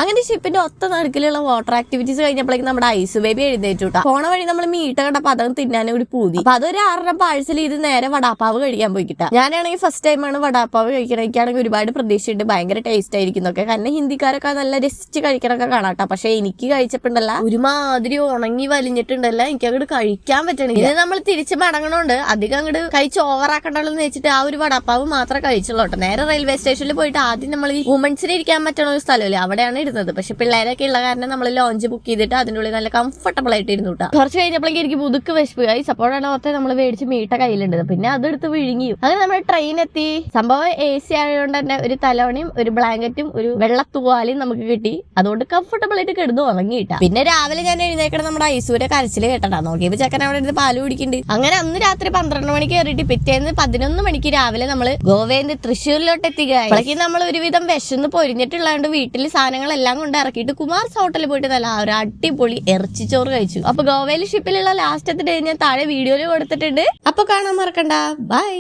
അങ്ങനെ ഷിപ്പിന്റെ ഒത്ത നടുക്കിലുള്ള water activities കഴിഞ്ഞപ്പോഴേക്കും നമ്മുടെ ഐസ് ബേബി എഴുന്നേറ്റുട്ടാ. പോണ വഴി നമ്മൾ മീട്ട കണ്ടപ്പോ അതും തിന്നാനും കൂടി പൂതി. അപ്പൊ അതൊരു 6 പാഴ്സൽ ഇത് നേരെ വടാപ്പാവ് കഴിക്കാൻ പോയിട്ടാ. ഞാനാണെങ്കിൽ ഫസ്റ്റ് ടൈമാണ് വടാപ്പാവ് കഴിക്കണം. എനിക്കാണെങ്കിൽ ഒരുപാട് പ്രതീക്ഷയുണ്ട്, ഭയങ്കര ടേസ്റ്റ് ആയിരിക്കുന്നൊക്കെ. കാരണം ഹിന്ദിക്കാരൊക്കെ നല്ല രസിച്ച് കഴിക്കണൊക്കെ കാണാട്ടാ. പക്ഷെ എനിക്ക് കഴിച്ചപ്പോണ്ടല്ല ഒരുമാതിരി ഉണങ്ങി വലിഞ്ഞിട്ടുണ്ടല്ല, എനിക്ക് അങ്ങോട്ട് കഴിക്കാൻ പറ്റണില്ല. ഇത് നമ്മൾ തിരിച്ച് മടങ്ങണോണ്ട് അധികം അങ്ങോട്ട് കഴിച്ച് ഓവറാക്കണ്ടല്ലോ എന്ന് വെച്ചിട്ട് ആ ഒരു വടാപ്പാവ് മാത്രമേ കഴിച്ചുള്ളൂ കേട്ടോ. നേരെ റെയിൽവേ സ്റ്റേഷനിൽ പോയിട്ട് ആദ്യം നമ്മൾ ഈ വുമൻസിന് ഇരിക്കാൻ പറ്റണ ഒരു സ്ഥലമില്ല, അവിടെയാണ് ഇരുന്നത്. പക്ഷെ പിള്ളേരൊക്കെ ഉള്ള കാരണം നമ്മൾ ലോഞ്ച് ബുക്ക് ചെയ്തിട്ട് അതിൻ്റെ ഉള്ളിൽ നല്ല കംഫർട്ടബിൾ ആയിട്ട് ഇരുന്നു കേട്ടോ. കുറച്ച് കഴിഞ്ഞപ്പോഴേക്കും എനിക്ക് പുതുക്ക് വിശപ്പുകായി. സപ്പോർട്ടാണ് ഓർത്തെ നമ്മൾ മേടിച്ച് മീട്ട കയ്യിലുണ്ടത്, പിന്നെ അതെടുത്ത് വിഴുങ്ങി. അങ്ങനെ നമ്മൾ ട്രെയിൻ എത്തി. സംഭവം AC ആയതുകൊണ്ട് തന്നെ ഒരു തലവണിയും ഒരു ബ്ലാങ്കറ്റും ഒരു വെള്ളത്തൂവാലും നമുക്ക് കിട്ടി. അതുകൊണ്ട് കംഫർട്ടബിൾ ആയിട്ട് കിടന്നു ഉറങ്ങിയിട്ടാ. പിന്നെ രാവിലെ ഞാൻ എഴുന്നേക്കണം നമ്മുടെ ഐസൂരെ കരച്ചില് കേട്ടടാ. നോക്കിയപ്പോ ചക്കൻ അവിടെ ഇരുന്ന് പാല് കുടിക്കുന്നുണ്ട്. അങ്ങനെ അന്ന് രാത്രി 12 മണിക്ക് കയറിയിട്ട് പിറ്റേന്ന് 11 മണിക്ക് രാവിലെ നമ്മള് ഗോവയിൽ തൃശ്ശൂരിലോട്ട് എത്തിക്കുകയായി. അപ്പോഴേക്ക് നമ്മൾ ഒരുവിധം വിശന്ന് പൊരിഞ്ഞിട്ടുള്ളതുകൊണ്ട് വീട്ടിൽ സാധനങ്ങളെല്ലാം കൊണ്ട് ഇറക്കിയിട്ട് കുമാർസ് ഹോട്ടലിൽ പോയിട്ട് നല്ല ഒരു അടിപൊളി ഇറച്ചിച്ചോറ് കഴിച്ചു. അപ്പൊ ഗോവയിൽ ഷിപ്പിലുള്ള ലാസ്റ്റത്തെ ഡേ ഞാൻ താഴെ വീഡിയോയിൽ കൊടുത്തിട്ടുണ്ട്. അപ്പൊ കാണാൻ മറക്കണ്ട. ബൈ.